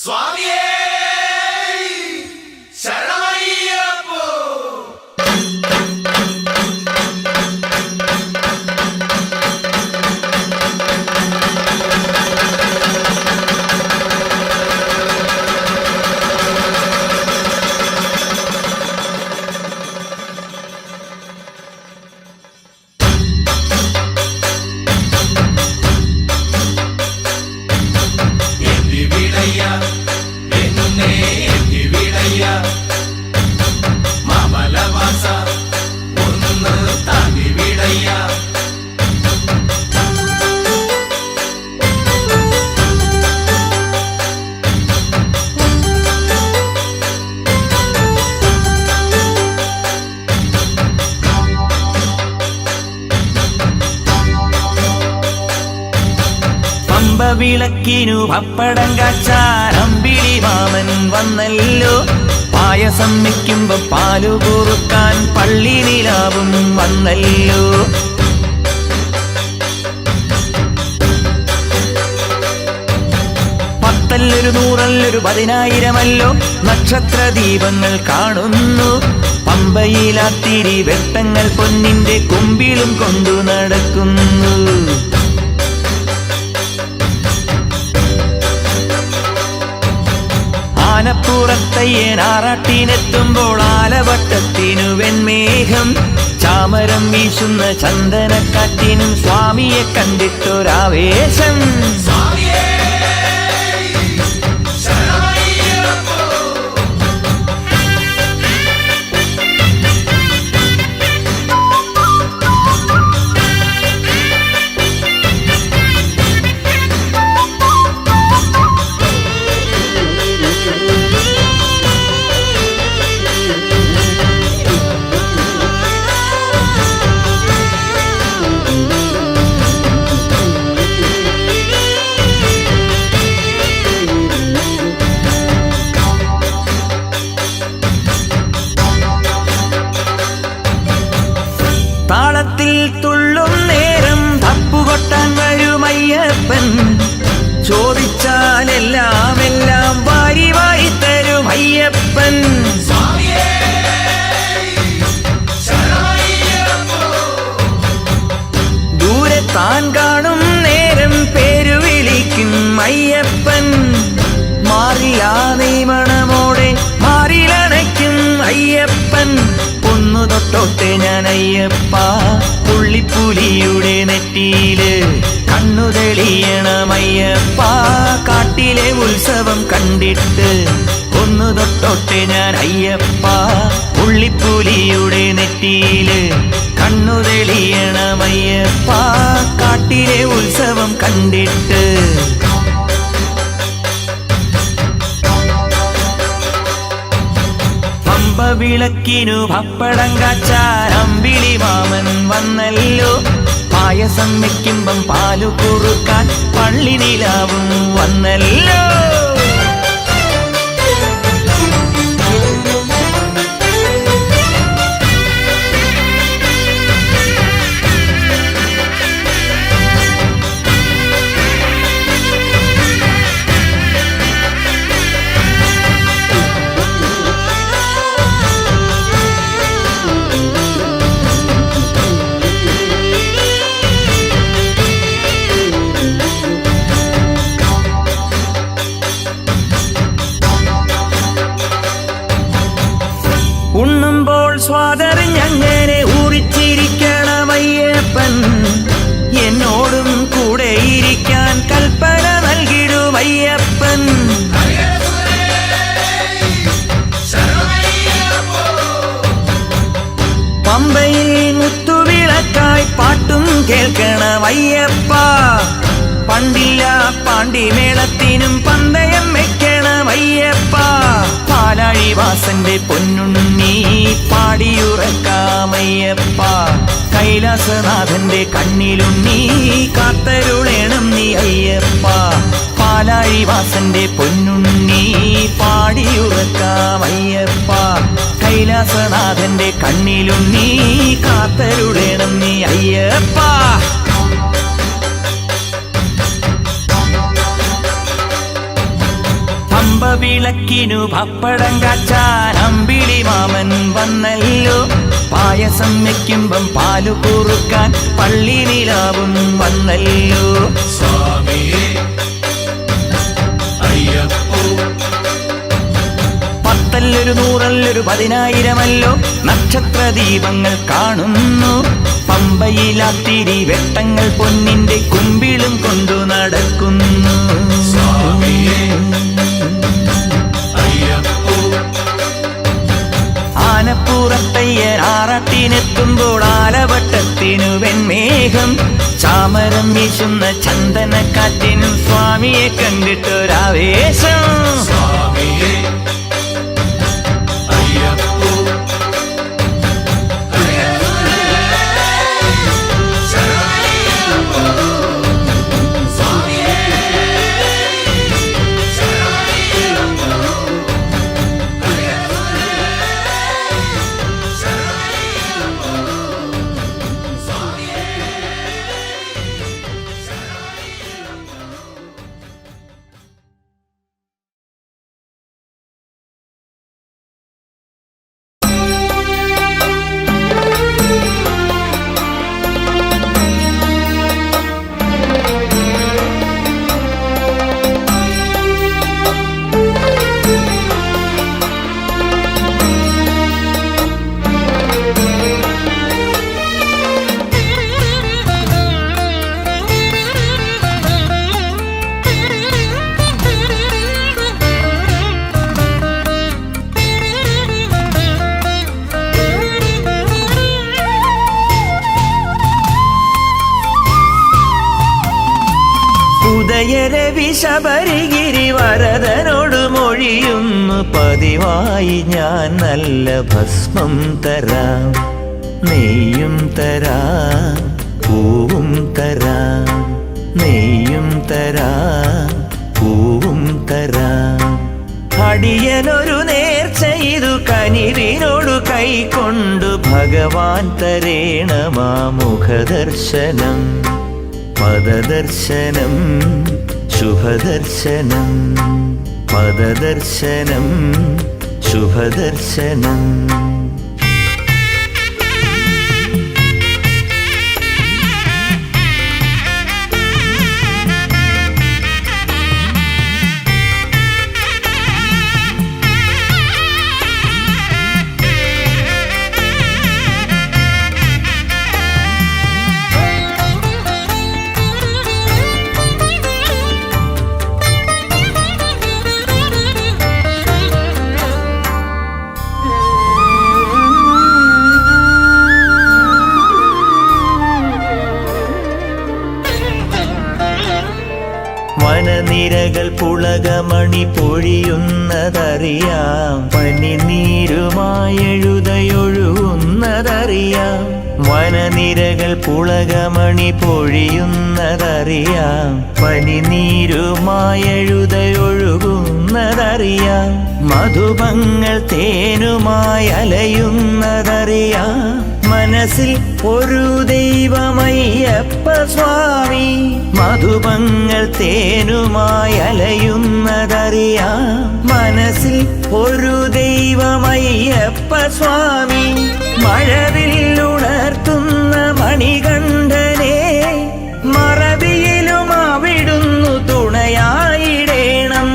സ്വാമിയേ ശരണമയ്യപ്പോ. മാമലവാസ ഒന്ന് താങ്ങി വിടയ്യ. വിളക്കിനു പപ്പടം കാച്ചാൻ അമ്പിളി മാമൻ വന്നല്ലോ. പായസം വയ്ക്കുമ്പോ പാലു കുറുക്കാൻ പള്ളി നിലാവും വന്നല്ലോ. പത്തല്ലൊരു നൂറല്ലൊരു 10,000മല്ലോ നക്ഷത്ര ദീപങ്ങൾ കാണുന്നു. പമ്പയിലാത്തിരി വെട്ടങ്ങൾ പൊന്നിന്റെ കുമ്പിലും കൊണ്ടു നടക്കുന്നു. ആനപ്പുറത്തയ്യൻ ആറാട്ടിനെത്തുമ്പോൾ ആലവട്ടത്തിനു വെൺമേഘം. ചാമരം വീശുന്ന ചന്ദനക്കാറ്റിനും സ്വാമിയെ കണ്ടിട്ടൊരാവേശം. താളത്തിൽ തുള്ളും നേരം തപ്പുകൊട്ടാൻ വരുമയ്യപ്പൻ. ചോദിച്ചാലെല്ലാം എല്ലാം വാരി വാരി തരും അയ്യപ്പൻ. ദൂരെ താൻ കാണും നേരം പേരു വിളിക്കും അയ്യപ്പൻ. മാറിലാ നെയ്മണമോടെ മാറിലണയ്ക്കും അയ്യപ്പൻ. ഒന്നു തൊട്ടോട്ടെ ഞാൻ അയ്യപ്പ പുള്ളിപ്പുലിയുടെ നെറ്റിയില് കണ്ണു തെളിയണമയ്യപ്പ. കാട്ടിലെ ഉത്സവം കണ്ടിട്ട് ഒന്നു തൊട്ടോട്ടെ ഞാൻ അയ്യപ്പ പുള്ളിപ്പുലിയുടെ നെറ്റിയില് കണ്ണു തെളിയണമയ്യപ്പ. കാട്ടിലെ ഉത്സവം കണ്ടിട്ട് വിളക്കിനു പപ്പടം കാച്ചാൻ അമ്പിളി മാമൻ വന്നല്ലോ. പായസം വയ്ക്കുമ്പം പാലു കുറുക്കാൻ പള്ളി നിലാവും വന്നല്ലോ. ഉണ്ണുമ്പോൾ സ്വാതറിഞ്ഞങ്ങനെ ഊറിച്ചിരിക്കണമയ്യപ്പൻ. എന്നോടും കൂടെ ഇരിക്കാൻ കൽപ്പന നൽകിടുമയ്യപ്പൻ. പമ്പയിൽ മുത്തുവിളക്കായി പാട്ടും കേൾക്കണമയ്യപ്പ. പണ്ടില്ല പാണ്ടിമേളത്തിനും പന്തയം വെക്കണമയ്യപ്പ. പാലാഴിവാസന്റെ പൊന്നുണ്ണി പാടിയുറക്കാമയ്യപ്പ. കൈലാസനാഥന്റെ കണ്ണിലുണ്ണി കാത്തരുളേണം നീ അയ്യപ്പ. പാലാഴിവാസന്റെ പൊന്നുണ്ണി പാടിയുറക്കാമയ്യപ്പ. കൈലാസനാഥന്റെ കണ്ണിലുണ്ണി കാത്തരുളേണം നീ അയ്യപ്പ. പമ്പ വിളക്കിനു പപ്പടം കാച്ചാൻ അമ്പിളി മാമൻ വന്നല്ലോ. പായസം വെക്കുമ്പം പാലു കുറുക്കാൻ പള്ളി നിലാവും വന്നല്ലോ. സ്വാമിയേ അയ്യപ്പോ പത്തല്ലൊരു നൂറല്ലൊരു 10,000 നക്ഷത്ര ദീപങ്ങൾ കാണുന്നു. പമ്പയിലാത്തിരി വെട്ടങ്ങൾ പൊന്നിന്റെ കുമ്പിളും കൊണ്ടു നടക്കുന്നു. സ്വാമിയേ അയ്യപ്പോ ആനപ്പുറത്തയ്യൻ ആറാട്ടിനെത്തുമ്പോൾ ആലവട്ടത്തിനു വെൺമേഘം. ചാമരം വീശുന്ന ചന്ദനക്കാറ്റിനും സ്വാമിയെ കണ്ടിട്ടൊരാവേശം. സ്വാമിയേ അയ്യപ്പോ ശരണയ്യപ്പോ സ്വാമിയേ ശരണയ്യപ്പോ ശരണയ്യപ്പോ സ്വാമിയേ ഉദയരവി ശബരിഗിരി വരദനോട് മൊഴിയുന്നു പതിവായി ഞാൻ നല്ല ഭസ്മം തരാം, നെയ്യും തരാം, പൂവും തരാം, നെയ്യും തരാം, പൂവും തരാം. അടിയനൊരു നേർച്ച ഇതു കനിവിനോടു കൈക്കൊണ്ടു ഭഗവാൻ തരേണമാ മുഖദർശനം, പദദർശനം, ശുഭദർശനം, പദദർശനം, ശുഭദർശനം. വനനിരകൾ പുളകമണി പൊഴിയുന്നതറിയാം, പനിനീരുമായെഴുതയൊഴുകുന്നതറിയാം. വനനിരകൾ പുളകമണി പൊഴിയുന്നതറിയാം, പനിനീരുമായെഴുതയൊഴുകുന്നതറിയാം. മധുപങ്ങൾ തേനുമായി അലയുന്നതറിയാം, മനസ്സിൽ ഒരു ദൈവമയ്യപ്പ സ്വാമി. മധുപങ്ങൾ തേനുമായി അലയുന്നതറിയാം, മനസ്സിൽ ഒരു ദൈവമയ്യപ്പ സ്വാമി. മഴവില്ലുണർത്തുന്ന മണികണ്ഠനെ മറവിയിലും അവിടുന്നു തുണയായിടേണം.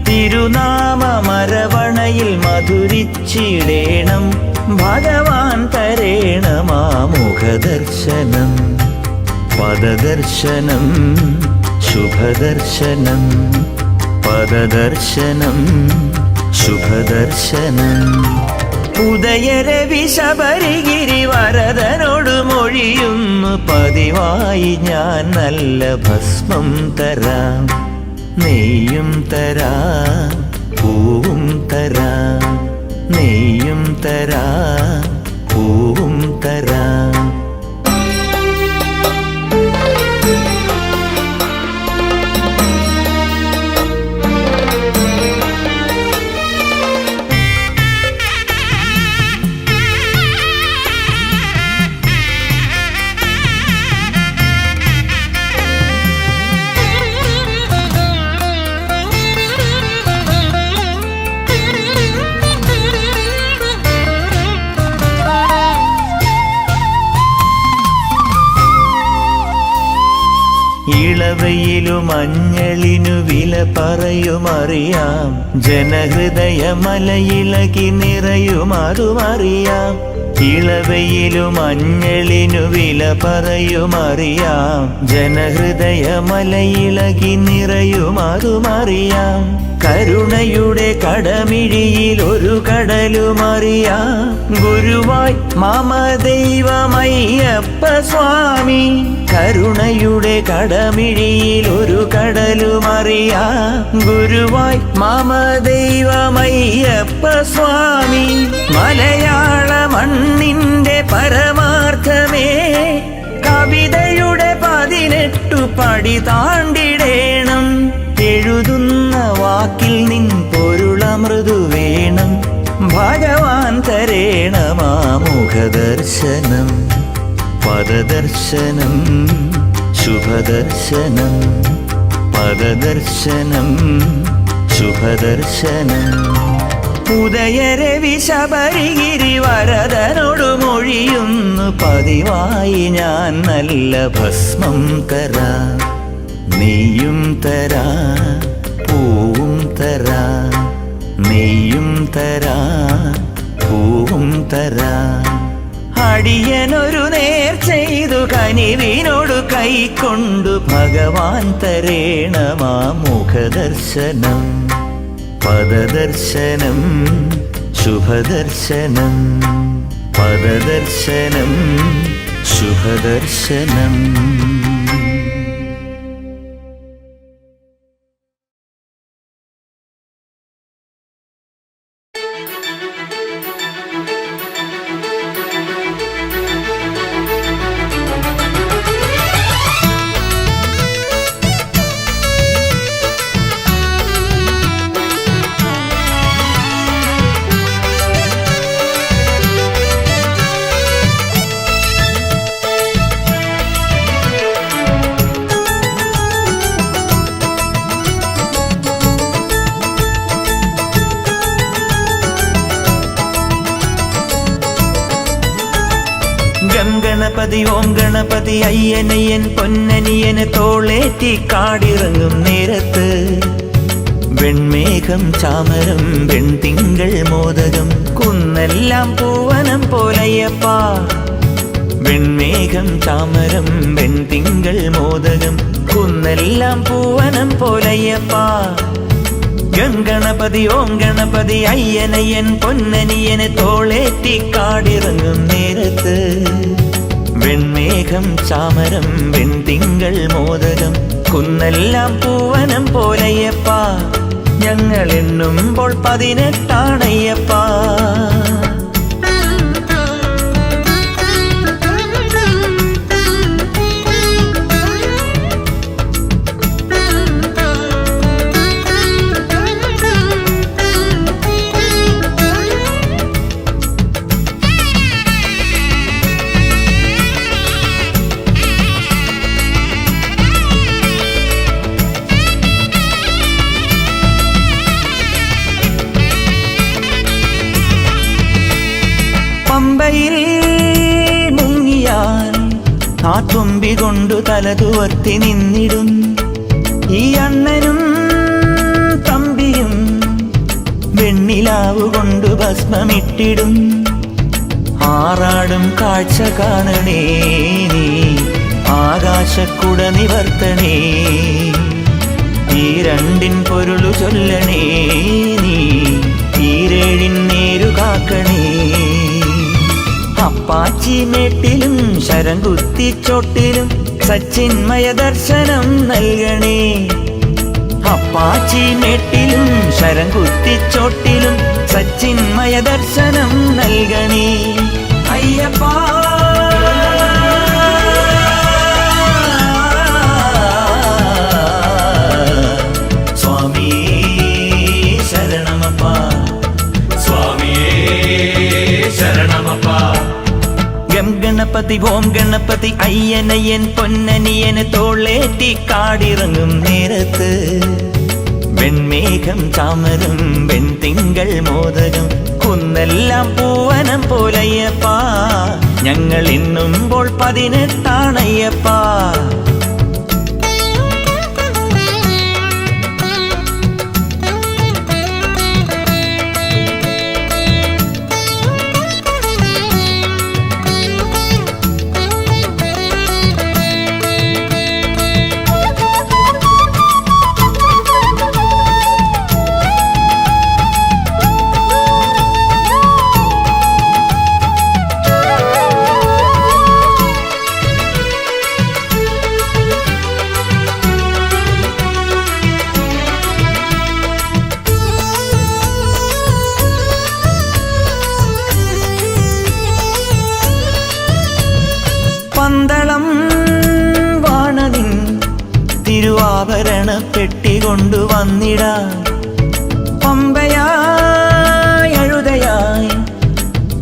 തിരുനാമമരവണയിൽ മധുരിച്ചിടേണം, ഭഗവാൻ തരേണമാ മുഖദർശനം, പദദർശനം, ശുഭദർശനം, പദദർശനം, ശുഭദർശനം. ഉദയരവി ശബരിഗിരി വരദനോട് മൊഴിയുന്നു പതിവായി ഞാൻ നല്ല ഭസ്മം തരാം, നെയ്യും തരാം, പൂവും തരാം, നെയ്യും തരാം, പൂവും തരാം. ഇളവയിലും മഞ്ഞളിനു വില പറയുമറിയാം. ജനഹൃദയ മലയിളകി നിറയും അതുമറിയാം. ഇളവയിലും മഞ്ഞളിനു വില പറയുമറിയാം. ജനഹൃദയ മലയിളകി നിറയും അതുമറിയാം. കരുണയുടെ കടമിഴിയിൽ ഒരു കടലുമറിയാം. ഗുരുവായി മമ ദൈവമയ്യപ്പ സ്വാമി. കരുണയുടെ കടമിഴിയിൽ ഒരു കടലുമറിയാം. ഗുരുവായി മമ ദൈവമയ്യപ്പ സ്വാമി. മലയാള മണ്ണിന്റെ പരമാർത്ഥമേ, കവിതയുടെ 18 പടി താണ്ടിടേണം. എഴുതുന്ന വാക്കിൽ നിൻ പൊരുളമൃദു വേണം. ഭഗവാൻ തരേണമാ മുഖദർശനം. പദദർശനം ശുഭദർശനം. പദദർശനം ശുഭദർശനം. ഉദയരവി ശബരിഗിരി വരദനോടു മൊഴിയുന്നു പതിവായി ഞാൻ നല്ല ഭസ്മം തരാ. നെയ്യും തരാ പൂവും തരാ. നെയ്യും തരാ പൂവും തരാ. അടിയനൊരു നേർ ചെയ്തു കനിവിനോടു കൈക്കൊണ്ടു ഭഗവാൻ തരേണമാ മുഖദർശനം. പദദർശനം ശുഭദർശനം. പദദർശനം ശുഭദർശനം. ഗണപതി ഓം ഗണപതി അയ്യനയ്യൻ പൊന്നനിയന് തോളേറ്റി കാടിറങ്ങും നേരത്ത്. വെൺമേഘം ചാമരം വെൺതിങ്കൾ മോദകം കുന്നെല്ലാം പൂവനം പോലയ്യപ്പ. വെൺമേഘം ചാമരം വെൺതിങ്കൾ മോദകം കുന്നെല്ലാം പൂവനം പോലയ്യപ്പ. ഗണപതി ഓം ഗണപതി അയ്യനയ്യൻ പൊന്നനിയന് തോളേറ്റി കാടിറങ്ങും നേരത്ത്. വെൺമേഘം ചാമരം വെൺതിങ്കൾ മോദകം കുന്നെല്ലാം പൂവനം പോലയ്യപ്പ. ഞങ്ങൾ എണ്ണുമ്പോൾ 18 പമ്പയിൽ മുങ്ങിയാൽ ആ തുമ്പി കൊണ്ടു തലതുവർത്തി നിന്നിടും. ഈ അണ്ണനും തമ്പിയും വെണ്ണിലാവു കൊണ്ടു ഭസ്മമിട്ടിടും. ആറാടും കാഴ്ച കാണണേ നീ ആകാശക്കുട നിവർത്തണേ. ഈ രണ്ടിൻ പൊരുളു ചൊല്ലണേ നീ ഈരേഴിൻ നേരു കാക്കണേ. അപ്പാച്ചി മേട്ടിലും ശരംകുത്തിച്ചോട്ടിലും സച്ചിന്മയ ദർശനം നൽകണേ. അപ്പാച്ചി മേട്ടിലും ശരംകുത്തിച്ചോട്ടിലും സച്ചിന്മയ ദർശനം നൽകണേ. അയ്യപ്പ സ്വാമിയേ ശരണമപ്പ. സ്വാമിയേ ശരണമപ്പ. ഗണപതി ഓം ഗണപതി അയ്യനയ്യൻ പൊന്നനിയന് തോളേറ്റി കാടിറങ്ങും നേരത്ത്. വെൺമേഘം ചാമരം വെൺതിങ്കൾ മോദകം കുന്നെല്ലാം പൂവനം പോലയ്യപ്പ. ഞങ്ങൾ എണ്ണുമ്പോൾ 18 സ്വർണപ്പെട്ടി കൊണ്ടുവന്നിടാം. പമ്പയായി അഴുതയായി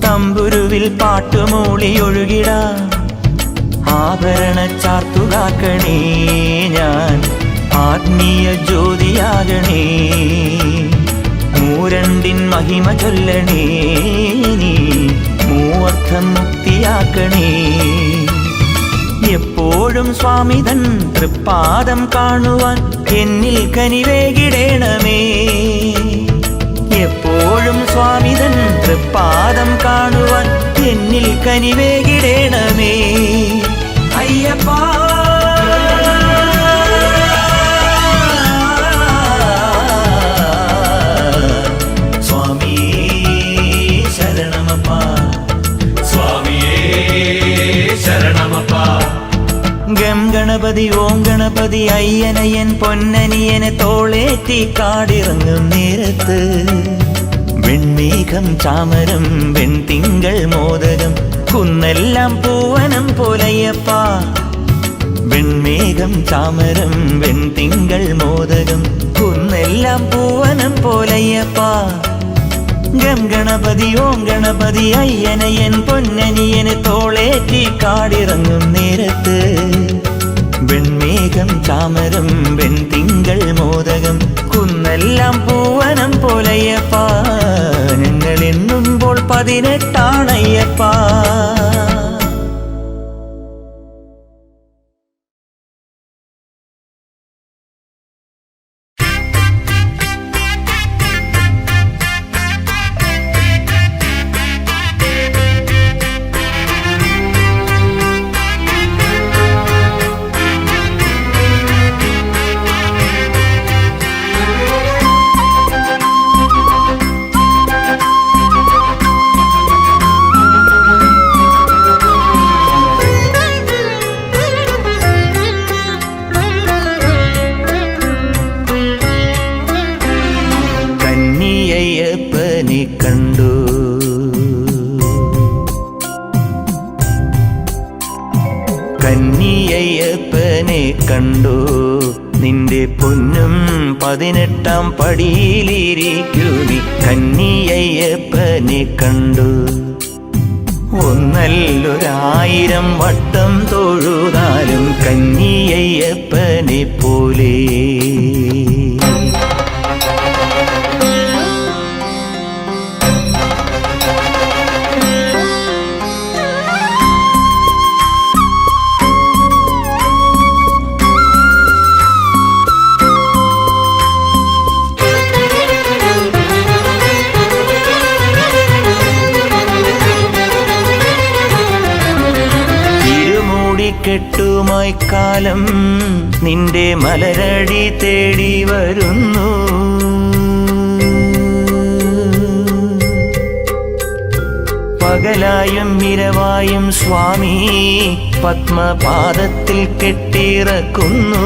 തമ്പുരുവിൽ പാട്ടുമൂളി ഒഴുകിടാം. ആഭരണ ചാർത്തുകാക്കണേ ഞാൻ ആത്മീയ ജ്യോതിയാകണേ. മൂരണ്ടിൻ മഹിമ ചൊല്ലണേ നീ മൂവർത്ഥം മുക്തിയാക്കണേ. എപ്പോഴും സ്വാമിതൻ തൃപ്പാദം കാണുവാൻ എന്നിൽ കനിവേകിടേണമേ. എപ്പോഴും സ്വാമിതൻ തൃപ്പാദം കാണുവാൻ എന്നിൽ കനിവേകിടേണമേ. അയ്യപ്പാ ഗം ഗണപതി ഓം ഗണപതി അയ്യനയ്യൻ പൊന്നനിയനെ തോളേറ്റി കാടിറങ്ങും നേരത്ത് വെൺമേഘം ചാമരം വെൺതിങ്കൾ മോദകം കുന്നെല്ലാം പൂവനം പോലയ്യപ്പ. വെൺമേഘം ചാമരം വെൺതിങ്കൾ മോദകം കുന്നെല്ലാം പൂവനം പോലയ്യപ്പ. ഗം ഗണപതി ഓം ഗണപതി അയ്യനയ്യൻ പൊന്നനിയനെ തോളേറ്റി കാടിറങ്ങും നേരത്ത് വെൺമേഘം ചാമരം വെൺതിങ്കൾ മോദകം കുന്നെല്ലാം പൂവനം പോലയ്യപ്പ. ഞങ്ങൾ എണ്ണുമ്പോൾ 18 കണ്ടു. കന്നിയയ്യപ്പനെ കണ്ടു നിന്റെ പൊന്നും 18 പടിയിലിരിക്കുമി. കന്നിയയ്യപ്പനെ കണ്ടു. ഒന്നല്ലൊരായിരം വട്ടം തൊഴുതാലും കന്നിയയ്യപ്പനെ പോലെ. കെട്ടുമായി കാലം നിന്റെ മലരടി തേടി വരുന്നു. പകലായും ഇരവായും സ്വാമി പത്മപാദത്തിൽ കെട്ടിറക്കുന്നു.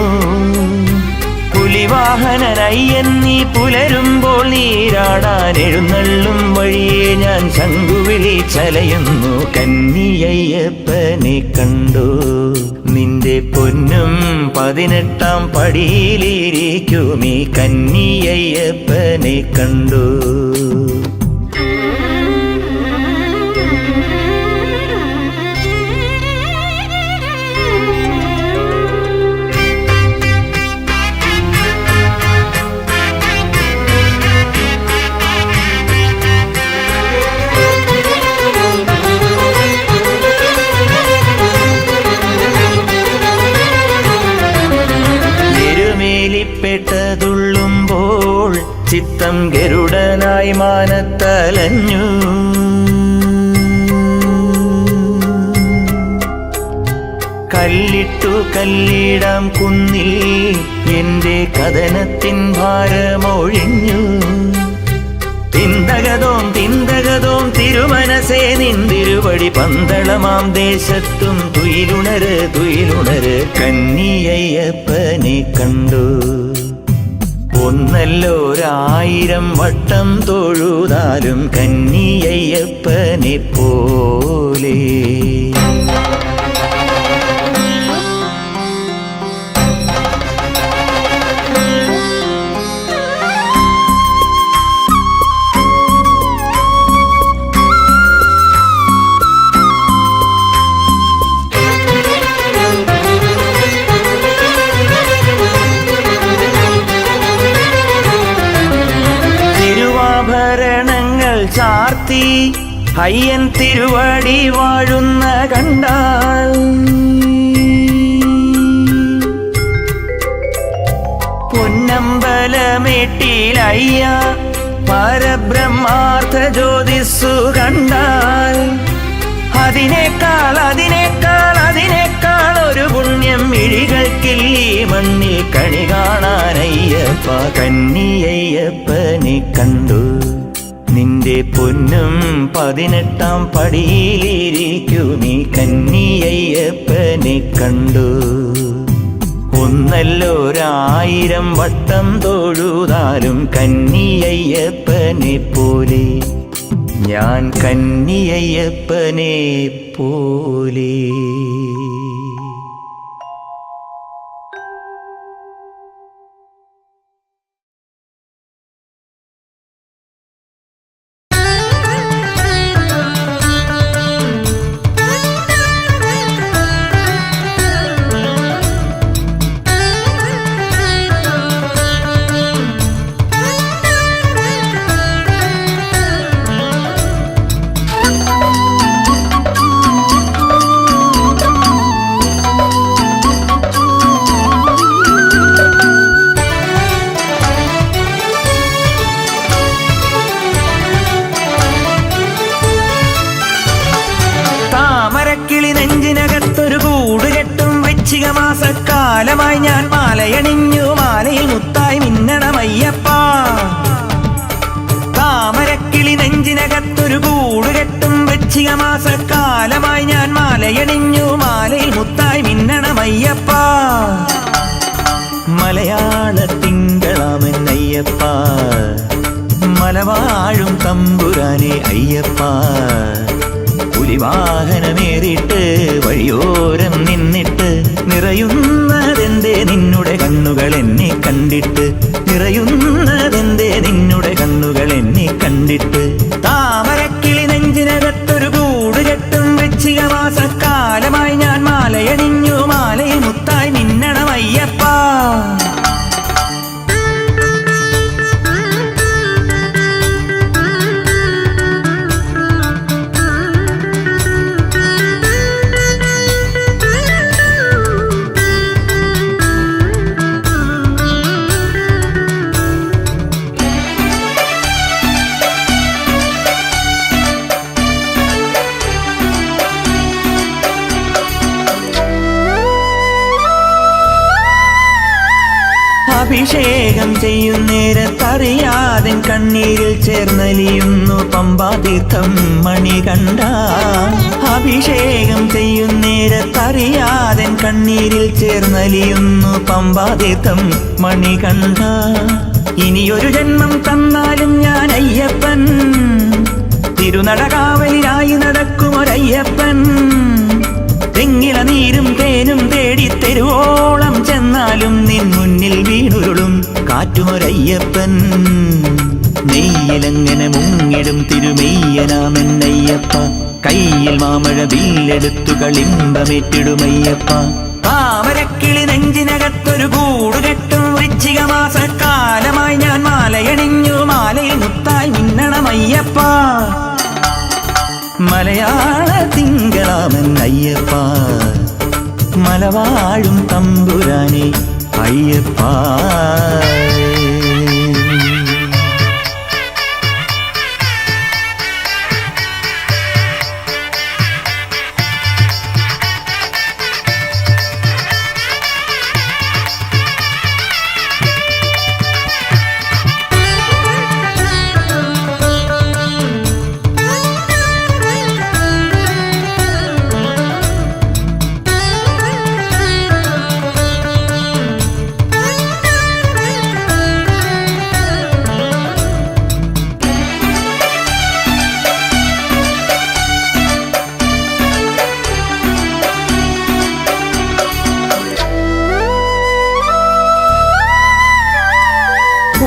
പുലിവാഹനനയ്യൻ നീ പുലരുമ്പോൾ നീരാടാൻ എഴുന്നള്ളും വഴിയെ ഞാൻ ശംഖുവിളി ചലയുന്നു. കന്നിയയ്യപ്പനെ കണ്ടു നിന്റെ പൊന്നും 18 പടിയിലിരിക്കുമീ. കന്നിയയ്യപ്പനെ കണ്ടു. ുമ്പോൾ ചിത്തം ഗരുഡനായി മാനത്തലഞ്ഞു. കല്ലിട്ടു കല്ലിടാം കുന്നിൽ എന്റെ കഥനത്തിൻ ഭാരമൊഴിഞ്ഞു. തിന്തകതോം തിന്തകതോം തിരുമനസേ നിന്തിരുവടി പന്തളമാം ദേശത്തും തുയിലുണര് തുയിലുണര്. കന്നിയയ്യപ്പനെ കണ്ടു. ഒന്നല്ലൊരായിരം വട്ടം തൊഴുതാലും കന്നിയയ്യപ്പനെ പോലെ. ആഭരണങ്ങൾ ചാർത്തി അയ്യൻ തിരുവടി വാഴുന്ന കണ്ടാൽ പൊന്നമ്പലമേട്ടിലയ്യ പരബ്രഹ്മാർത്ഥ ജ്യോതിസ്സു കണ്ടാൽ അതിനേക്കാൾ ഒരു പുണ്യം മിഴികൾക്കില്ലീ മണ്ണിൽ കണി കാണാനയ്യപ്പ. കന്നിയയ്യപ്പനെ കണ്ടു നിന്റെ പൊന്നും 18-ാം പടിയിലിരിക്കുമീ കന്നിയയ്യപ്പനെ കണ്ടു. ഒന്നല്ലോ 1000 വട്ടം തൊഴുതാലും കന്നിയയ്യപ്പനെ പോലെ ഞാൻ കന്നിയയ്യപ്പനെ പോലെ. മാസക്കാലമായി ഞാൻ മാലയണിഞ്ഞു മാലയിൽ മുത്തായി മിന്നണമയ്യപ്പ. താമരക്കിളി നെഞ്ചിനകത്തൊരു കൂടുകെട്ടും വൃശ്ചിക മാസക്കാലമായി ഞാൻ മാലയണിഞ്ഞു മാലയിൽ മുത്തായി മിന്നണമയ്യപ്പ. മലയാള തിങ്കളാമെന്നയ്യപ്പ മലവാഴും തമ്പുരാനെ അയ്യപ്പ. പുലിവാഹനമേറിട്ട് വഴിയോരം നിന്നിട്ട് നിറയുന്നതെന്തേ നിന്നുടെ കണ്ണുകൾ എന്നെ കണ്ടിട്ട്, നിറയുന്നതെന്തേ നിന്നുടെ കണ്ണുകൾ എന്നെ കണ്ടിട്ട്. താമരക്കിളി നെഞ്ചിനകത്തൊരു കൂടുകെട്ടും വൃശ്ചിക മാസക്കാലമായി ഞാൻ മാലയണിഞ്ഞു മാലയിൽ മുത്തായി മിന്നണമയ്യപ്പ. അഭിഷേകം ചെയ്യുന്നേരത്തറിയാതെ കണ്ണീരിൽ ചേർന്നലിയുന്നു പമ്പാതീർത്ഥം മണികണ്ഠ. അഭിഷേകം ചെയ്യുന്നേരത്തറിയാതെ കണ്ണീരിൽ ചേർന്നലിയുന്നു പമ്പാതീർത്ഥം മണികണ്ഠ. ഇനിയൊരു ജന്മം തന്നാലും ഞാൻ അയ്യപ്പൻ, തിരുനടകാവലിനായി നടക്കുമൊരയ്യപ്പൻ. തെങ്ങില നീരും തേനും തേടി തെരുവോളം ചെന്നാലും നിൻ മുന്നിൽ വീണുരുളും കാറ്റുമൊരയ്യപ്പൻ. നെയ്യിലെങ്ങനെ മുങ്ങിടും തിരുമെയ്യനാമെന്നയ്യപ്പ. കയ്യിൽ മാമഴ വില്ലെടുത്തു കളിമ്പമേറ്റിടുമയ്യപ്പ. താമരക്കിളി നെഞ്ചിനകത്തൊരു കൂടുകെട്ടും വൃശ്ചിക മാസക്കാലമായി ഞാൻ മാലയണിഞ്ഞു മാലയിൽ മുത്തായി മിന്നണമയ്യപ്പ. മലയാള തിങ്കളാമെന്നയ്യപ്പ മലവാഴും തമ്പുരാനെ അയ്യപ്പ.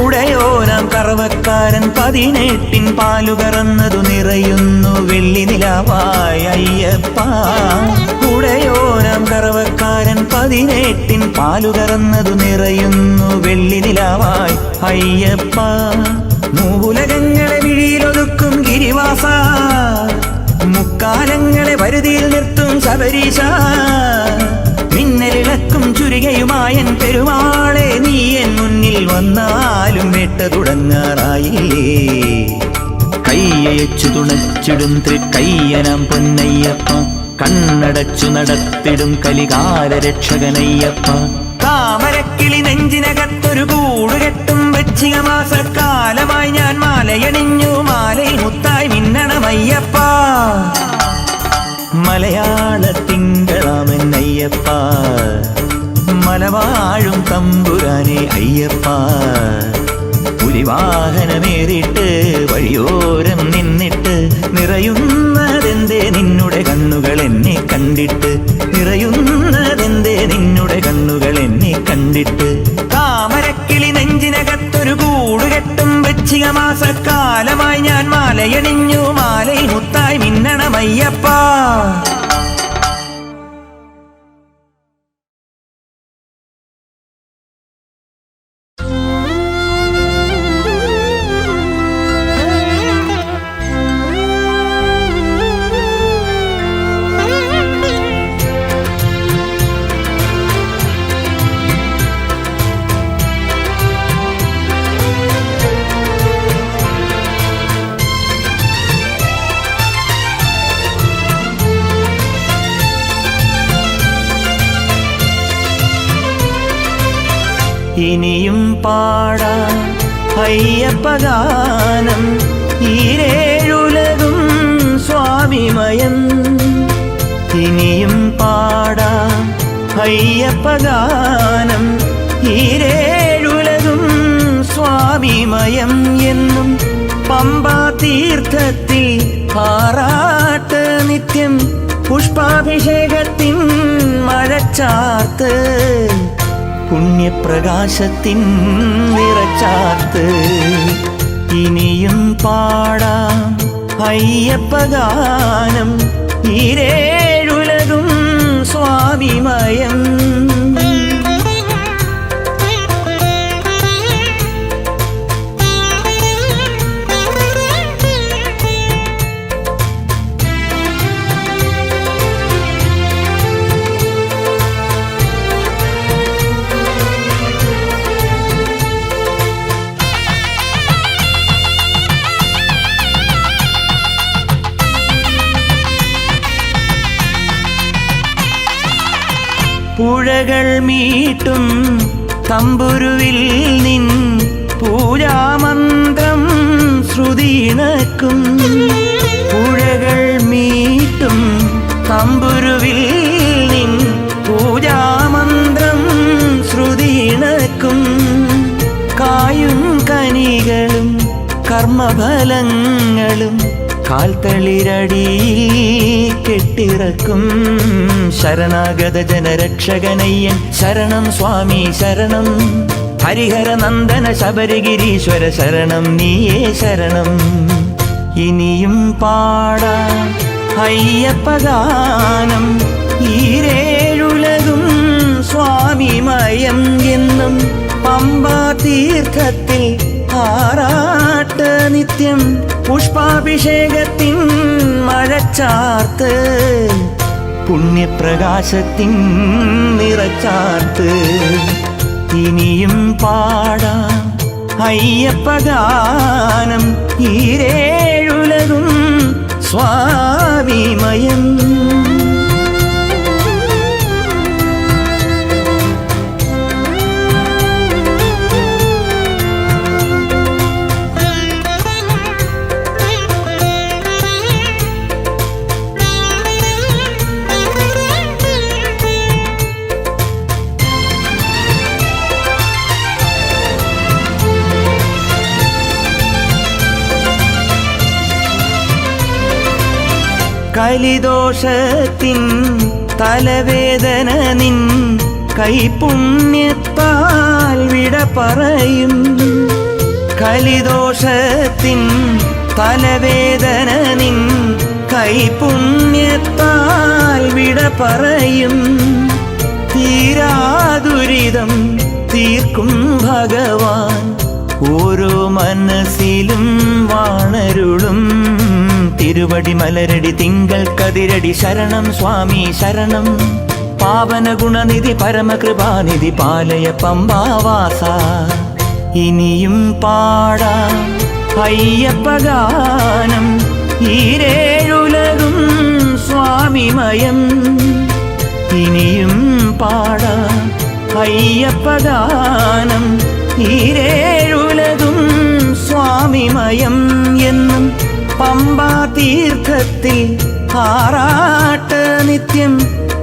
ഉടയോനാം കറവക്കാരൻ 18 പാലു കറന്നതു നിറയുന്നു വെള്ളി നിലാവായി അയ്യപ്പ. ഉടയോനാം കറവക്കാരൻ 18 പാലു കറന്നതു നിറയുന്നു വെള്ളി നിലാവായി അയ്യപ്പ. മൂലകങ്ങളെ കുടികൊള്ളും ഗിരിവാസ, മുക്കാലങ്ങളെ വരുതിയിൽ നിർത്തും ശബരീശ, മിന്നലിളക്കും ചുരികയുമായൻ പെരുമാളെ, നീ എൻ മുന്നിൽ വന്നാലും വേട്ട തുടങ്ങാറായില്ലേ. കയ്യയച്ചു തുണച്ചിടും തൃക്കയ്യനാം പൊന്നയ്യപ്പ, കണ്ണടച്ചു നടത്തിടും കലികാല രക്ഷകനയ്യപ്പ. താമരക്കിളി നെഞ്ചിനകത്തൊരു കൂടുകെട്ടും വൃശ്ചികമാസക്കാലമായി ഞാൻ മാലയണിഞ്ഞു, മാലയിൽ മുത്തായി മിന്നണമയ്യപ്പ. മലയാള തിങ്കളാമെന്നയ്യപ്പ, മലവാഴും തമ്പുരാനെ അയ്യപ്പ. പുലിവാഹനമേറിട്ട് വഴിയോരം നിന്നിട്ട് നിറയുന്നതെന്തേ നിന്നുടെ കണ്ണുകൾ എന്നെ കണ്ടിട്ട്, നിറയുന്നതെന്തേ നിന്നുടെ കണ്ണുകൾ എന്നെ കണ്ടിട്ട്. താമരക്കിളി നെഞ്ചിനകത്തൊരു കൂടുകെട്ടും വൃശ്ചികമാസക്കാലമായി ഞാൻ മാലയണിഞ്ഞു, മാലയിൽ മുത്തായി മിന്നണമയ്യപ്പ. ഇനിയും പാടാം അയ്യപ്പഗാനം, ഈരേഴുലകും സ്വാമിമയം. ഇനിയും പാടാം അയ്യപ്പഗാനം, ഈരേഴുലകും സ്വാമിമയം. എന്നും പമ്പാ തീർത്ഥത്തിൽ ആറാട്ട് നിത്യം, പുഷ്പാഭിഷേകത്തിൻ മഴച്ചാർത്ത്, പുണ്യപ്രകാശത്തിൻ നിറച്ചാർത്ത്. ഇനിയും പാടാം അയ്യപ്പഗാനം, ഈരേഴുലകും സ്വാമിമയം. പുഴകൾ മീട്ടും തമ്പുരുവിൽ നിൻ പൂജാമന്ത്രം ശ്രുതിയിണക്കും. പുഴകൾ മീട്ടും തമ്പുരുവിൽ നിൻ പൂജാമന്ത്രം ശ്രുതിയിണക്കും. കായും കനികളും കർമ്മഫലങ്ങളും കാൽത്തളിരടിയിൽ കെട്ടിറക്കും. ശരണാഗത ജനരക്ഷകനയ്യൻ ശരണം സ്വാമി ശരണം. ഹരിഹര നന്ദന ശബരിഗിരീശ്വര ശരണം നീയേ ശരണം. ഇനിയും പാടാം അയ്യപ്പഗാനം, ഈരേഴുലകും സ്വാമിമയം. എന്നും പമ്പാ തീർത്ഥത്തിൽ ആറാട്ട് നിത്യം, പുഷ്പാഭിഷേകത്തിൻ മഴച്ചാർത്ത്, പുണ്യപ്രകാശത്തിൻ നിറച്ചാർത്ത്. ഇനിയും പാടാം അയ്യപ്പഗാനം, ഈരേഴുലകും സ്വാമിമയം. കലിദോഷത്തിൻ തലവേദന നിൻ കൈപുണ്യത്താൽ വിട പറയും. കലിദോഷത്തിൻ തലവേദന നിൻ കൈപുണ്യത്താൽ വിട പറയും. തീരാദുരിതം തീർക്കും ഭഗവാൻ, ഓരോ മനസ്സിലും വാണരുളും തിരുവടി മലരടി തിങ്കൾ കതിരടി ശരണം സ്വാമി ശരണം. പാവന ഗുണനിധി പരമകൃപാനിധി പാലയ പമ്പാവാസ. ഇനിയും പാടാം അയ്യപ്പഗാനം ഈരേഴുലകും സ്വാമിമയം. ഇനിയും പാടാം അയ്യപ്പഗാനം ഈരേഴുലകും സ്വാമിമയം. എന്നും പമ്പാ തീർത്ഥത്തിൽ ആറാട്ട് നിത്യം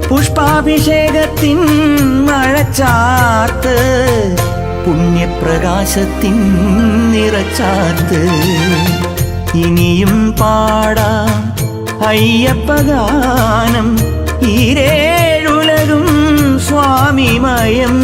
പുഷ്പാഭിഷേകത്തിൻ മഴച്ചാർത്ത് പുണ്യപ്രകാശത്തിൻ നിറച്ചാർത്ത്. ഇനിയും പാടാം അയ്യപ്പഗാനം ഈരേഴുലകും സ്വാമിമയം.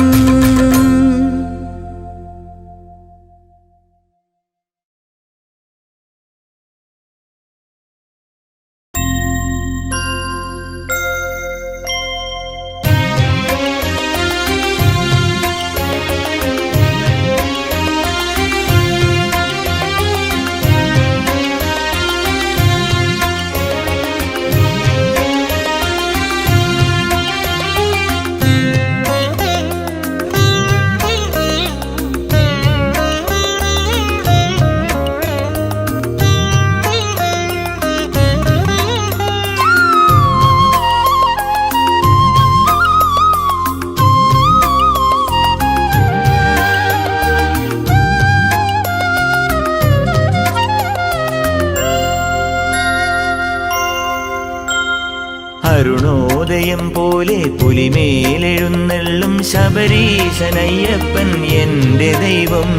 അരുണോദയം പോലെ പുലിമേലെഴുന്നള്ളും ശബരീശനയ്യപ്പൻ എൻ്റെ ദൈവം.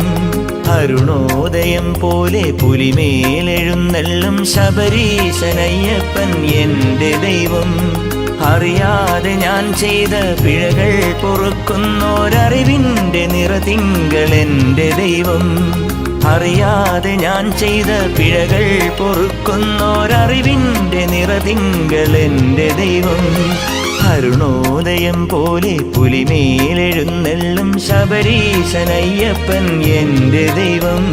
അരുണോദയം പോലെ പുലിമേലെഴുന്നള്ളും ശബരീശനയ്യപ്പൻ എൻ്റെ ദൈവം. അറിയാതെ ഞാൻ ചെയ്ത പിഴകൾ പൊറുക്കുന്നോരറിവിൻ്റെ നിറതിങ്കൾ എൻ്റെ ദൈവം. അറിയാതെ ഞാൻ ചെയ്ത പിഴകൾ പൊറുക്കുന്നോരറിവിൻ്റെ നിറതിങ്കൾ എൻ്റെ ദൈവം. അരുണോദയം പോലെ പുലിമേലെഴുന്നള്ളും ശബരീശനയ്യപ്പൻ എൻ്റെ ദൈവം.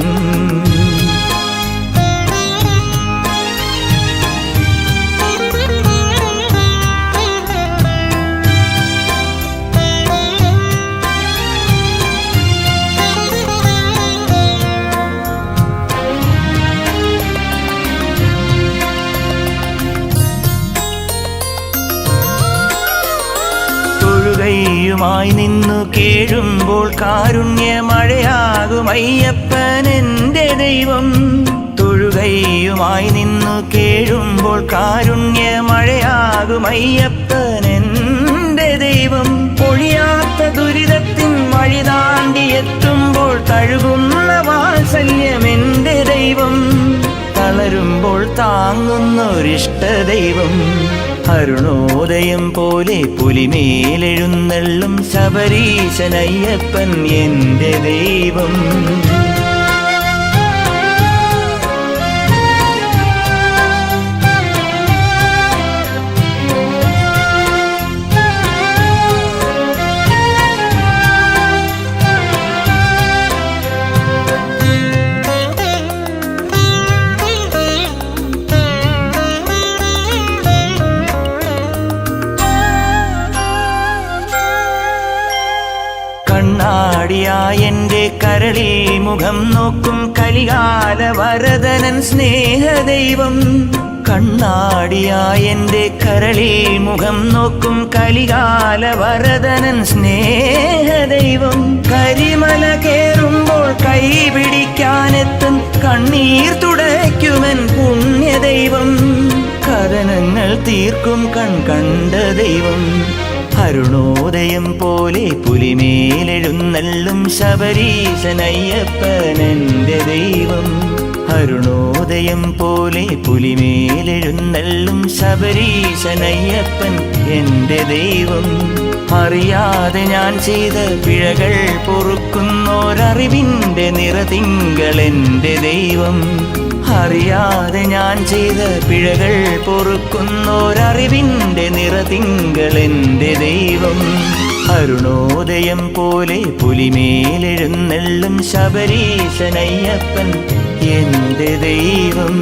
ായി നിന്നു കേഴുമ്പോൾ കാരുണ്യമഴയാകും അയ്യപ്പൻ എൻ്റെ ദൈവം. തൊഴുകയുമായി നിന്നു കേഴുമ്പോൾ കാരുണ്യമഴയാകും അയ്യപ്പൻ എൻ്റെ ദൈവം. പൊഴിയാത്ത ദുരിതത്തിൻ വഴി താണ്ടിയെത്തുമ്പോൾ തഴുകുന്ന വാത്സല്യം എൻ്റെ ദൈവം. തളരുമ്പോൾ താങ്ങുന്നൊരിഷ്ട ദൈവം. അരുണോദയം പോലെ പുലിമേലെഴുന്നള്ളും ശബരീശനയ്യപ്പൻ എൻ്റെ ദൈവം. കണ്ണാടിയായെൻ്റെ കരളിൽ മുഖം നോക്കും കലികാല വരദനൻ സ്നേഹദൈവം. കണ്ണാടിയായെൻ്റെ കരളിൽ മുഖം നോക്കും കലികാല വരദനൻ സ്നേഹദൈവം. കരിമല കേറുമ്പോൾ കൈ പിടിക്കാനെത്തും കണ്ണീർ തുടയ്ക്കുമൻ പുണ്യദൈവം. കഥനങ്ങൾ തീർക്കും കണ്ട ദൈവം. അരുണോദയം പോലെ പുലിമേലെഴുന്നള്ളും ശബരീശനയ്യപ്പൻ എൻ്റെ ദൈവം. അരുണോദയം പോലെ പുലിമേലെഴുന്നള്ളും ശബരീശനയ്യപ്പൻ എൻ്റെ ദൈവം. അറിയാതെ ഞാൻ ചെയ്ത പിഴകൾ പൊറുക്കുന്നോരറിവിൻ്റെ നിറതിങ്കൾ എൻ്റെ ദൈവം. അറിയാതെ ഞാൻ ചെയ്ത പിഴകൾ പൊറുക്കുന്നോരറിവിൻ്റെ നിറതിങ്കൾ എൻ്റെ ദൈവം. അരുണോദയം പോലെ പുലിമേലെഴുന്നെള്ളും ശബരീശനയ്യപ്പൻ എന്റെ ദൈവം.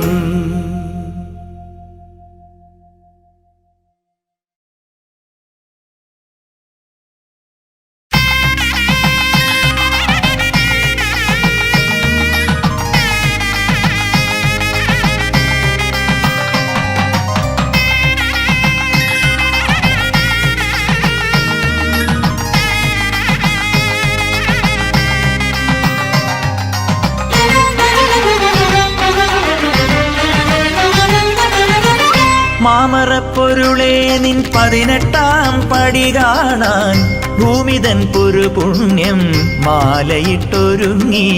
മാമറപ്പൊരുളേ നിൻ 18-ാം പടി കാണാൻ ഭൂമിതൻ പുരുപുണ്യം മാലയിട്ടൊരുങ്ങി.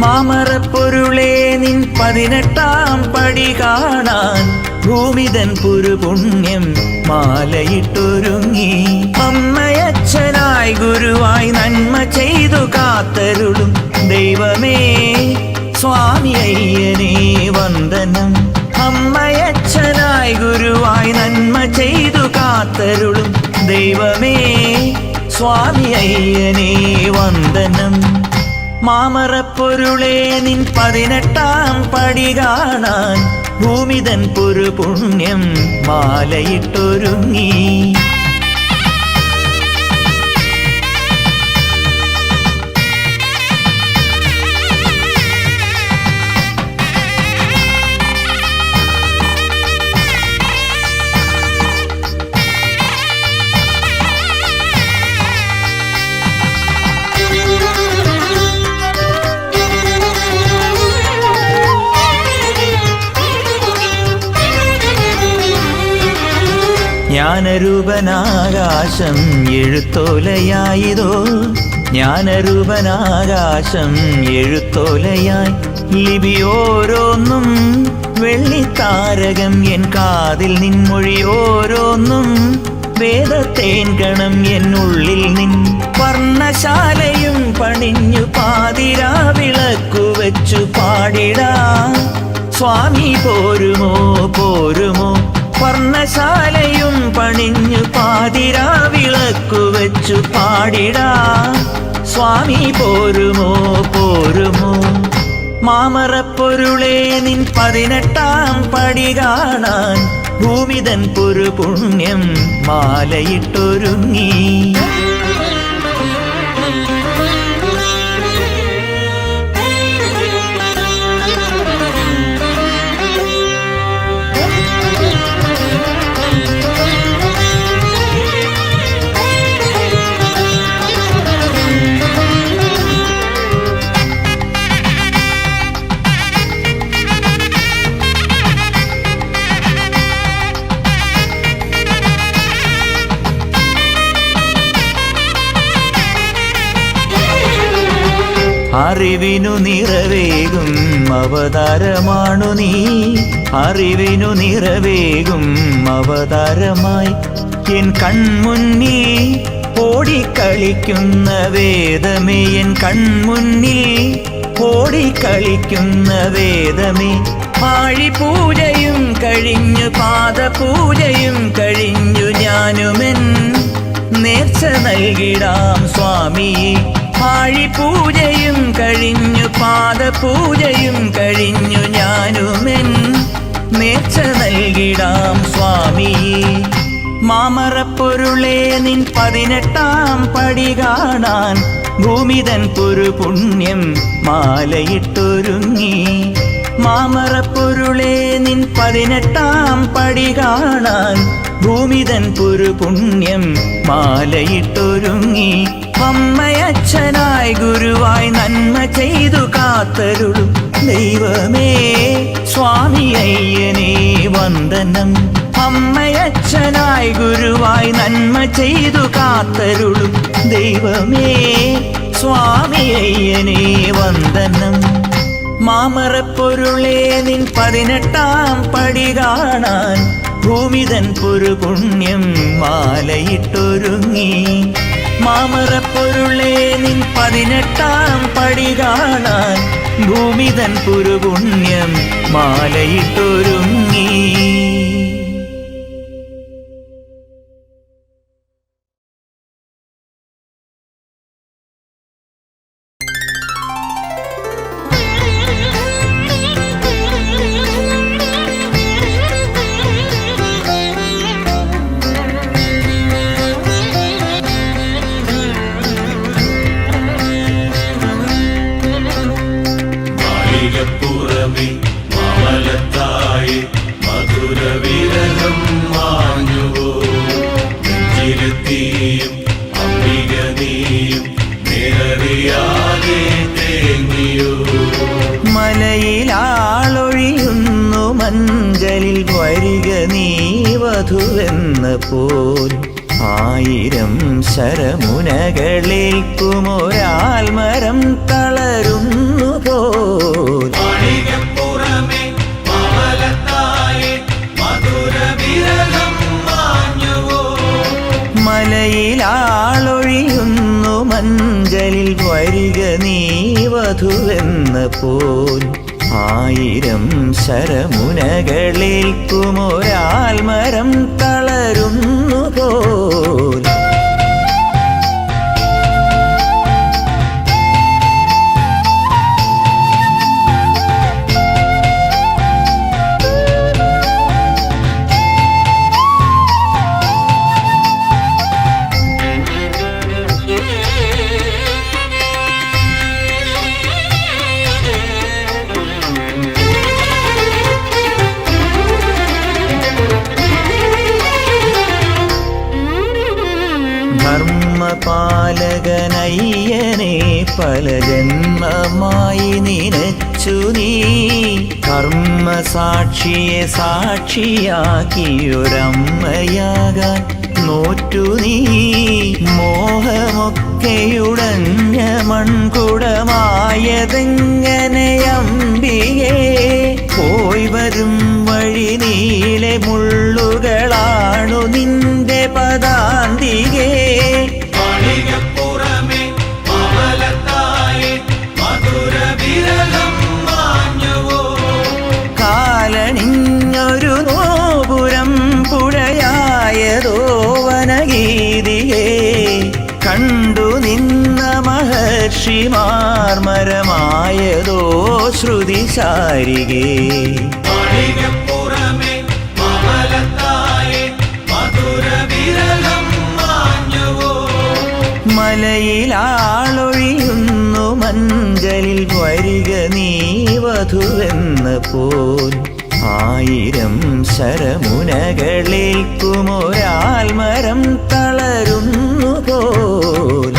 മാമറപ്പൊരുളേ നിൻ 18-ാം പടി കാണാൻ ഭൂമിതൻ പുരുപുണ്യം മാലയിട്ടൊരുങ്ങി. അമ്മയച്ഛനായി ഗുരുവായി നന്മ ചെയ്തു കാത്തരുളും ദൈവമേ സ്വാമി അയ്യനേ വന്ദനം. അമ്മയച്ഛനായി ഗുരുവായി നന്മ ചെയ്തു കാത്തരുളും ദൈവമേ സ്വാമി അയ്യനേ വന്ദനം. മാമറപ്പൊരുളേ നിൻ 18-ാം പടി കാണാൻ ഭൂമിതൻ പുരുപുണ്യം മാലയിട്ടൊരുങ്ങി. ജ്ഞാനരൂപനാകാശം എഴുത്തോലയായിതോ, ജ്ഞാനരൂപനാകാശം എഴുത്തോലയായി ലിപിയോരോന്നും വെള്ളിത്താരകം എൻ കാതിൽ നിൻമൊഴിയോരോന്നും വേദത്തേൻ ഗണം എന്നുള്ളിൽ നിൻ വർണ്ണശാലയും പണിഞ്ഞു പാതിരാ വിളക്കു വെച്ചു പാടിടാ സ്വാമി പോരുമോ പോരുമോ. വർണ്ണശാലയും പണിഞ്ഞു പാതിരാ വിളക്കു വെച്ചു പാടിടാ സ്വാമി പോരുമോ പോരുമോ. മാമറപ്പൊരുളേ നിൻ 18-ാം പടി കാണാൻ ഭൂമിതൻ പുരുപുണ്യം മാലയിട്ടൊരുങ്ങി. അറിവിനു നിറവേകും അവതാരമാണു നീ, അറിവിനു നിറവേകും അവതാരമായി എൻ കൺമുന്നിൽ ഓടിക്കളിക്കുന്ന വേദമേ, എൻ കൺമുന്നിൽ ഓടിക്കളിക്കുന്ന വേദമേ. ആഴിപൂജയും കഴിഞ്ഞു പാദപൂജയും കഴിഞ്ഞു ഞാനുമെൻ നേർച്ച നൽകിടാം സ്വാമിയെ. ആഴിപൂജയും കഴിഞ്ഞു പാദപൂജയും കഴിഞ്ഞു ഞാനുമെൻ നേർച്ച നൽകിടാം സ്വാമിയെ. മാമറപ്പൊരുളേ നിൻ 18-ാം പടി കാണാൻ ഭൂമിതൻ പുരുപുണ്യം മാലയിട്ടൊരുങ്ങി. മാമറപ്പൊരുളേ നിൻ 18-ാം പടി കാണാൻ ഭൂമിതൻ പുരുപുണ്യം മാലയിട്ടൊരുങ്ങി. അമ്മയച്ഛനായി ഗുരുവായി നന്മ ചെയ്തു കാത്തരുളും ദൈവമേ സ്വാമി അയ്യനേ വന്ദനം. അമ്മയച്ഛനായി ഗുരുവായി നന്മ ചെയ്തു കാത്തരുളും ദൈവമേ സ്വാമി അയ്യനേ വന്ദനം. മാമറപ്പൊരുളേ നിൻ 18-ാം പടി കാണാൻ ഭൂമിതൻ പുരുപുണ്യം മാലയിട്ടൊരുങ്ങി. മാമറപ്പൊരുളേ നിൻ 18-ാം പടി കാണാൻ ഭൂമിതൻ പുരുപുണ്യം മാലയിട്ടൊരുങ്ങി. കമലത്തായി മധുരവിരഹം മാഞ്ഞുവോ നെഞ്ചിലെത്തിയും അംബിക നീയും നേരറിയാതെ തേങ്ങിയോ മലയിലാളൊഴിയുന്നു മഞ്ചലിൽ വരിക നീ വധുവെന്ന പോൽ ആയിരം ശരമുനകളേൽക്കുമൊരാൽമരം തളരുന്നു പോൽ മാളികപ്പുറമേ കമലത്തായി മധുരവിരഹം മാഞ്ഞുവോ മലയിലാളൊഴിയുന്നു മഞ്ചലിൽ വരിക നീ വധുവെന്ന പോൽ ആയിരം ശരമുനകളേൽക്കുമൊരാൽമരം തളരുന്നു പോൽ ധർമ്മപാലകനയ്യനെ പല ജന്മമായി നിനച്ചു നീ കർമ്മസാക്ഷിയെ സാക്ഷിയാക്കിയൊരമ്മയാകാൻ നോറ്റു നീ മോഹമൊക്കെയുടഞ്ഞ മൺകുടമായതെങ്ങനെ അംബികേ പോയി വരും വഴി നീളെ മുള്ളുകളാണു നിന്റെ പദാന്തികേ മാളികപ്പുറമേ കമലത്തായി മധുരവിരഹം മാഞ്ഞുവോ കാലണിഞ്ഞൊരു നോപുരം പുഴയായതോ വനഗീതികേ കണ്ടു നിന്ന മഹർഷിമാർ മരമായതോ ശ്രുതിശാരികേ മാളികപ്പുറമേ കമലത്തായി മധുരവിരഹം മാഞ്ഞുവോ മലയിലാളൊഴിയുന്നു മഞ്ചലിൽ വരിക നീ വധുവെന്ന പോൽ ആയിരം ശരമുനകളേൽക്കുമൊരാൽമരം തളരുന്നു പോൽ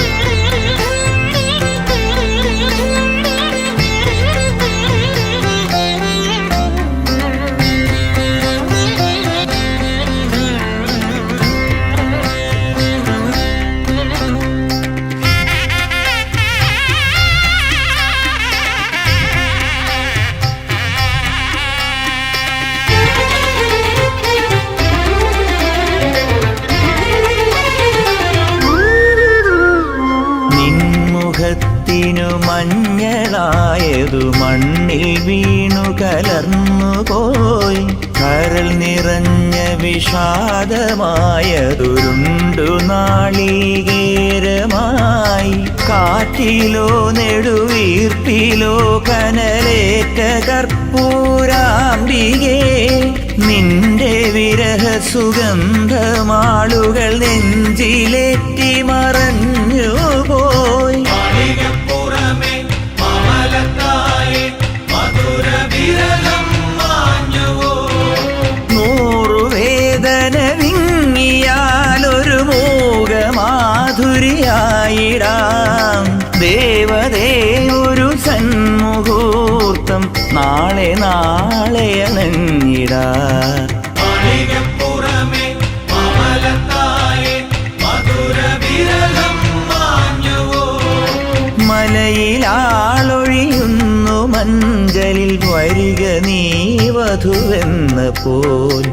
നിൻമുഖത്തിനു മഞ്ഞളായതു മണ്ണിൽ വീണു കലർന്നു പോയി കരൾ നിറഞ്ഞ വിഷാദമായതുരുണ്ടു നാളികേരമായി കാറ്റിലോ നെടുവീർപ്പിലോ കനലേറ്റ കർപ്പൂരാംബികേ നിന്റെ വിരഹ സുഗന്ധമാളുകൾ നെഞ്ചിലേറ്റി മറഞ്ഞു പോയി മാളികപ്പുറമേ കമലത്തായി മധുരവിരഹം മാഞ്ഞുവോ നൂറു വേദന വിങ്ങിയാലൊരു മൂകമാധുരിയായിടാം ദേവതേ ഒരു സന്മുഹൂർത്തം നാളെ നാളെ അണഞ്ഞിടാ മാളികപ്പുറമേ കമലത്തായി മധുരവിരഹം മാഞ്ഞുവോ മലയിലാളൊഴിയുന്നു മഞ്ചലിൽ വരിക നീ വധുവെന്ന പോൽ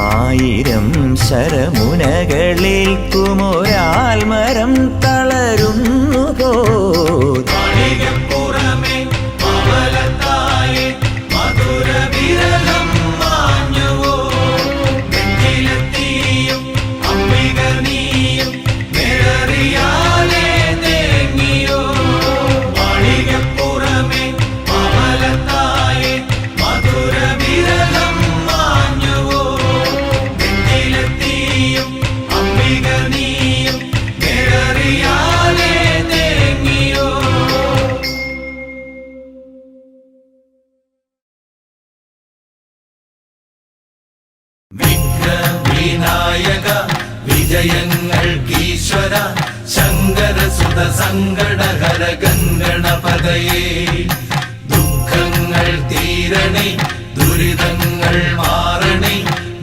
ആയിരം ശരമുനകളേൽക്കുമൊരാൽമരം തളരുന്നു പോൽ മാളികപ്പുറമേ കമലത്തായി മധുരവിരഹം മാഞ്ഞുവോ നെഞ്ചിലെത്തിയും അംബിക നീയും നേരറിയാതെ തേങ്ങിയോ മാളികപ്പുറമേ കമലത്തായി മധുരവിരഹം മാഞ്ഞുവോ നെഞ്ചിലെത്തിയും അംബിക നീയും നേരറിയാതെ തേങ്ങിയോ വിഘ്നവിനായക വിജയങ്ങൾക്കീശ്വര ശങ്കരസുത സങ്കടഹര ഗംഗണപതയേ ദുഃഖങ്ങൾ തീരണേ ദുരിതങ്ങൾ മാറണേ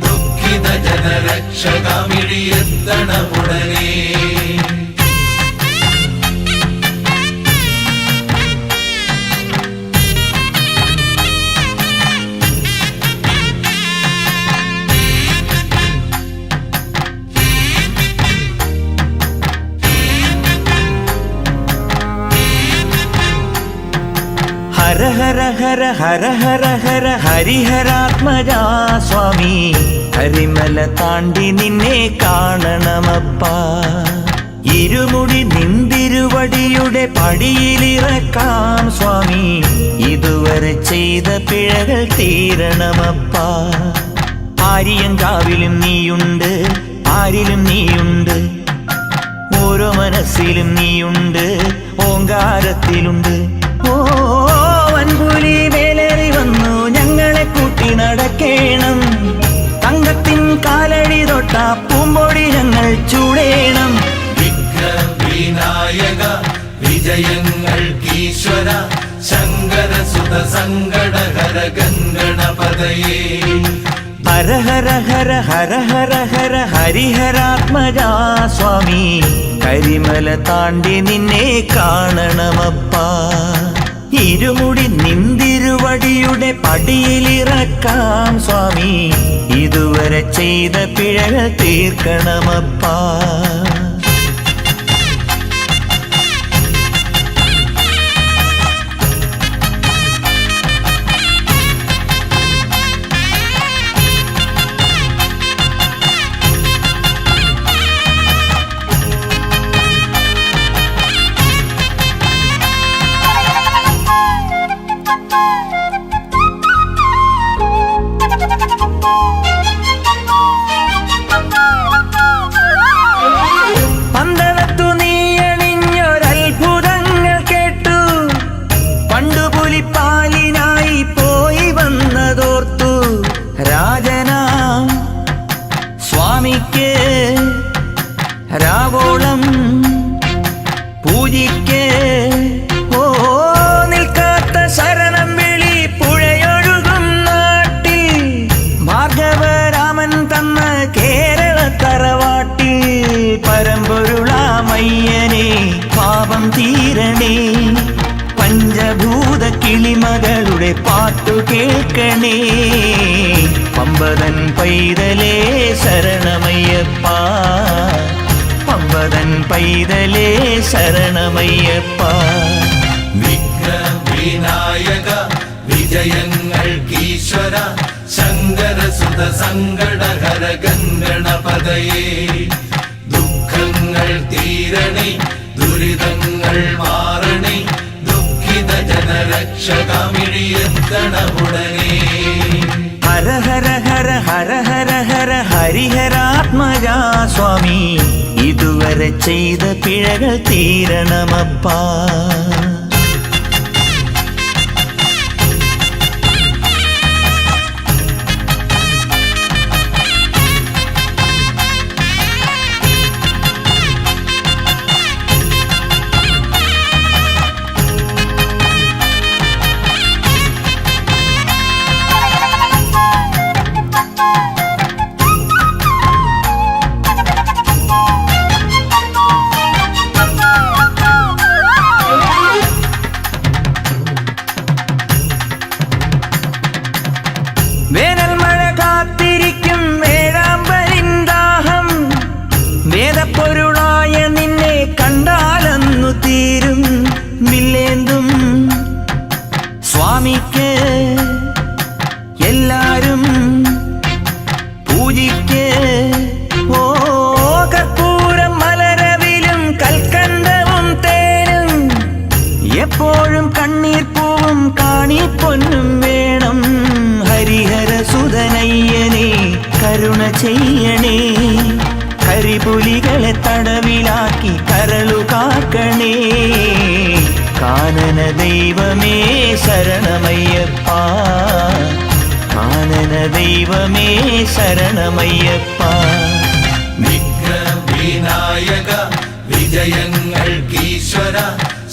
ദുഃഖിത ജനരക്ഷകമിഴിയെത്തണ ഉടനേ ഹര ഹര ഹര ഹര ഹര ഹര ഹരിഹരാത്മജാ സ്വാമി കരിമല താണ്ടി നിന്നെ കാണണമപ്പാ ഇരുമുടി നിന്തിരുവടിയുടെ പടിയിലിറക്കാം സ്വാമി ഇതുവരെ ചെയ്ത പിഴകൾ തീരണമപ്പാ ആര്യങ്കാവിലും നീയുണ്ട് ആരിലും നീയുണ്ട് ഓരോ മനസ്സിലും നീയുണ്ട് ഓങ്കാരത്തിലുണ്ട് ഓ വൻപുലി മേലേറി വന്നു ഞങ്ങളെ കൂട്ടി നടക്കേണം തങ്കത്തിൻ കാലടി തൊട്ട പൂമ്പൊടി ഞങ്ങൾ ചൂടേണം വിഘ്നവിനായക വിജയങ്ങൾക്കീശ്വര ശങ്കരസുത സങ്കടഹര ഗംഗണപതയേ ഹര ഹര ഹര ഹര ഹര ഹര ഹരിഹരാത്മജാ സ്വാമി കരിമല താണ്ടി നിന്നെ കാണണമപ്പാ ഇരുമുടി നിന്തിരുവടിയുടെ പടിയിലിറക്കാം സ്വാമി ഇതുവരെ ചെയ്ത പിഴകൾ തീർക്കണമപ്പാ രാവോളം പൂജിക്ക് ഓ നിൽക്കാത്ത ശരണം വിളി പുഴയൊഴുകും നാട്ടിൽ ഭാർഗവരാമൻ തന്ന കേരള തറവാട്ടിൽ പരമ്പൊരുളാമയ്യനെ പാപം തീരണേ പഞ്ചഭൂത കിളിമകളുടെ പാട്ടു കേൾക്കണേ പമ്പതൻ പൈതലേ ശരണമയ്യപ്പ പമ്പതൻ പൈതലേ ശരണമയ്യപ്പ വിഘ്നവിനായക വിജയങ്ങൾക്കീശ്വര ശങ്കരസുത സങ്കടഹര ഗംഗണപതയേ ദുഃഖങ്ങൾ തീരണേ ദുരിതങ്ങൾ മാറണേ ദുഃഖിത ജനരക്ഷകമിഴിയെത്തണ ഉടനേ ഹര ഹര ഹര ഹര ഹര ഹര ഹരിഹരാത്മജാ സ്വാമി ഇതുവരെ ചെയ്ത പിഴകൾ തീരണമപ്പാ വേനൽ മഴ കാത്തിരിക്കും വേഴാമ്പലിന്ദാഹം വേദപ്പൊരുളായ നിന്നെ കണ്ടാലന്നു തീരും വില്ലേന്തും സ്വാമിക്ക് എല്ലാരും പൂജിക്ക് ഓ കർപ്പൂരം മലരവിലും കൽക്കണ്ടവും തേനും എപ്പോഴും കണ്ണീർ പൂവും കാണിപ്പൊന്നും വേണം ഹരിഹരസുതനയ്യനെ കരുണ ചെയ്യണേ കരിപുലികളെ തടവിലാക്കി കരളു കാക്കണേ കാനന ദൈവമേ ശരണമയ്യപ്പ കാനന ദൈവമേ ശരണമയ്യപ്പ. വിഘ്നവിനായക വിജയങ്ങൾക്കീശ്വര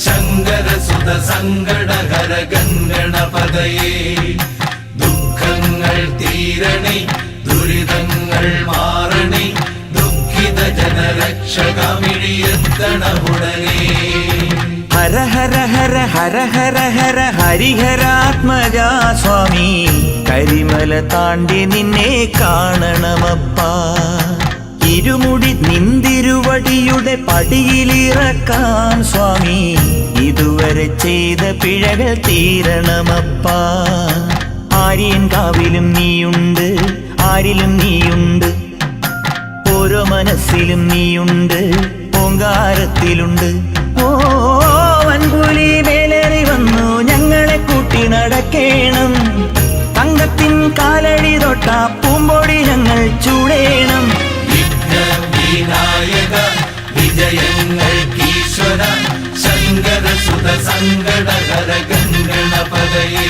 ശങ്കരസുത സങ്കടഹര ഗംഗണപതയേ ദുഃഖങ്ങൾ തീരണേ ദുരിതങ്ങൾ മാറണേ ദുഃഖിത ജനരക്ഷകമിഴിയെത്തണമുടനേ. ഹര ഹര ഹര ഹര ഹര ഹര ഹരിഹരാത്മജാ സ്വാമി കരിമല താണ്ടി നിന്നെ കാണണമപ്പ. ഇരുമുടി നിന്തിരുവടിയുടെ പടിയിലിറക്കാൻ സ്വാമി ഇതുവരെ ചെയ്ത പിഴകൾ തീരണമപ്പ. ആര്യൻകാവിലും നീയുണ്ട്, ആരിലും നീയുണ്ട്, ഓരോ മനസ്സിലും നീയുണ്ട്, ഓങ്കാരത്തിലുണ്ട്. ഓ വൻപുലി മേലേറി വന്നു ഞങ്ങളെ കൂട്ടി നടക്കേണം. തങ്കത്തിൻ കാലടി തൊട്ട പൂമ്പൊടി ഞങ്ങൾ ചൂടേണം. വിഘ്നവിനായക വിജയങ്ങൾക്കീശ്വര ശങ്കരസുത സങ്കടഹര ഗംഗണപതയേ